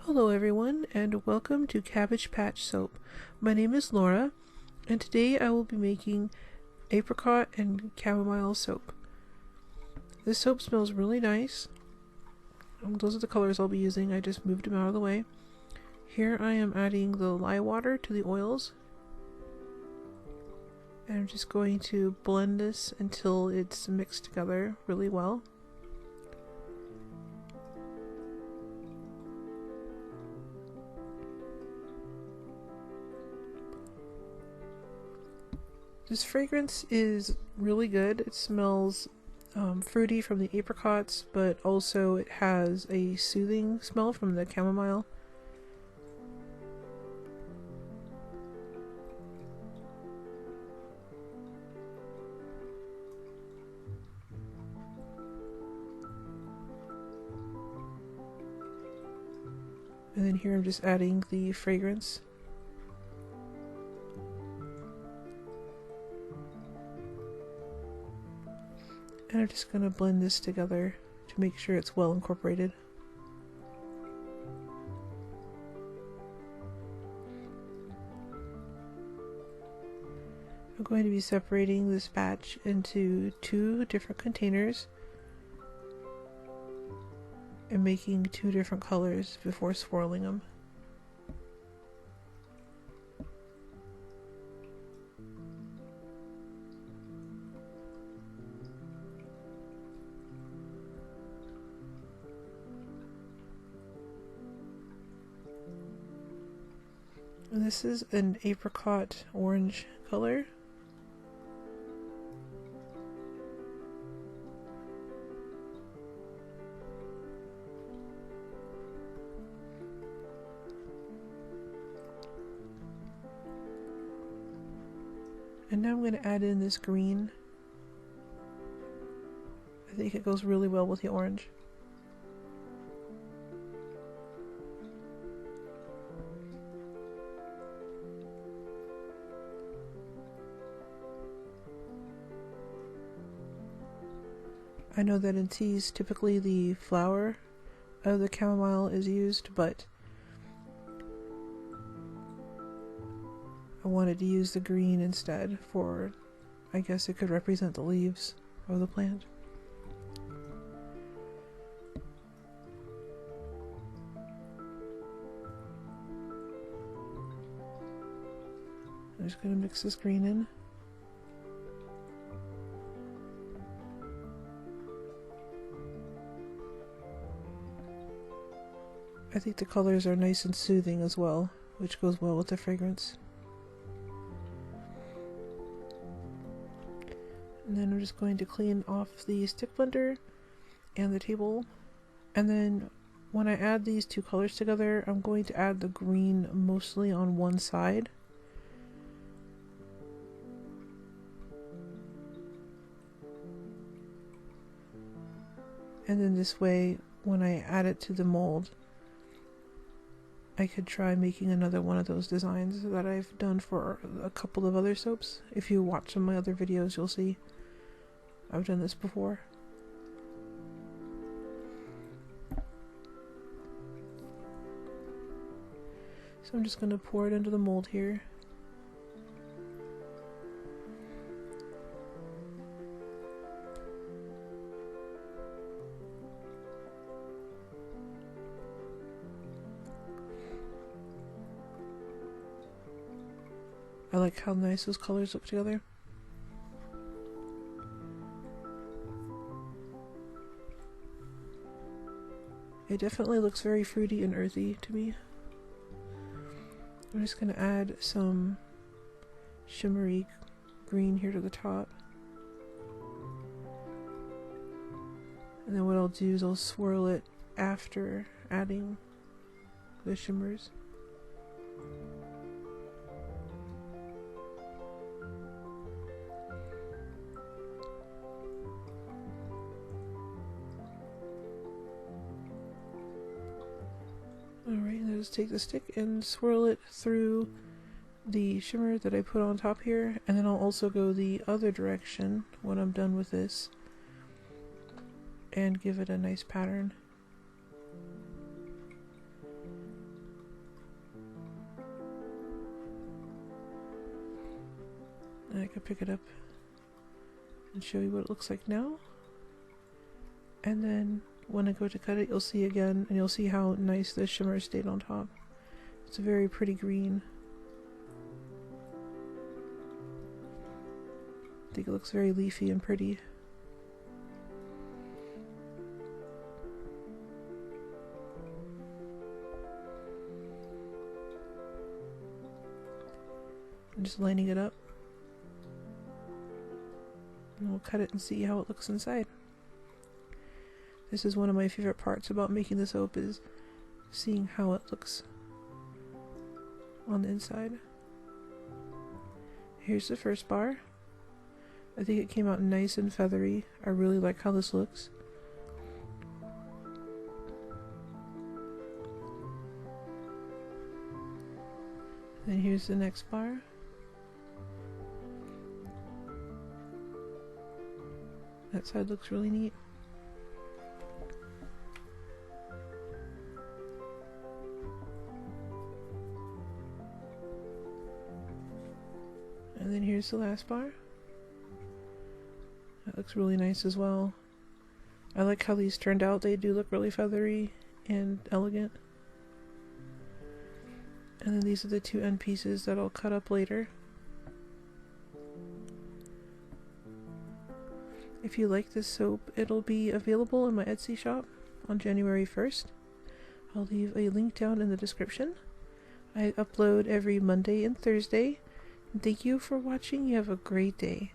Hello everyone, and welcome to Cabbage Patch Soap. My name is Laura, and today I will be making apricot and chamomile soap. This soap smells really nice. Those are the colors I'll be using. I just moved them out of the way. Here I am adding the lye water to the oils. And I'm just going to blend this until it's mixed together really well. This fragrance is really good. It smells fruity from the apricots, but also it has a soothing smell from the chamomile. And then here I'm just adding the fragrance. And I'm just going to blend this together to make sure it's well incorporated. I'm going to be separating this batch into 2 different containers and making 2 different colors before swirling them. And this is an apricot orange color. And now I'm going to add in this green. I think it goes really well with the orange. I know that in teas, typically the flower of the chamomile is used, but I wanted to use the green instead for, I guess it could represent the leaves of the plant. I'm just going to mix this green in. I think the colors are nice and soothing as well, which goes well with the fragrance. And then I'm just going to clean off the stick blender and the table. And then when I add these 2 colors together, I'm going to add the green mostly on one side. And then this way, when I add it to the mold, I could try making another one of those designs that I've done for a couple of other soaps. If you watch some of my other videos, you'll see I've done this before. So I'm just going to pour it into the mold here. I like how nice those colors look together. It definitely looks very fruity and earthy to me. I'm just going to add some shimmery green here to the top. And then what I'll do is I'll swirl it after adding the shimmers. Alright, I'll just take the stick and swirl it through the shimmer that I put on top here, and then I'll also go the other direction when I'm done with this and give it a nice pattern. And I can pick it up and show you what it looks like now. And then when I go to cut it, you'll see again, and you'll see how nice the shimmer stayed on top. It's a very pretty green. I think it looks very leafy and pretty. I'm just lining it up. And we'll cut it and see how it looks inside. This is one of my favorite parts about making the soap, is seeing how it looks on the inside. Here's the first bar. I think it came out nice and feathery. I really like how this looks. Then here's the next bar. That side looks really neat. And then here's the last bar. That looks really nice as well. I like how these turned out. They do look really feathery and elegant. And then these are the two end pieces that I'll cut up later. If you like this soap, it'll be available in my Etsy shop on January 1st. I'll leave a link down in the description. I upload every Monday and Thursday. Thank you for watching. You have a great day.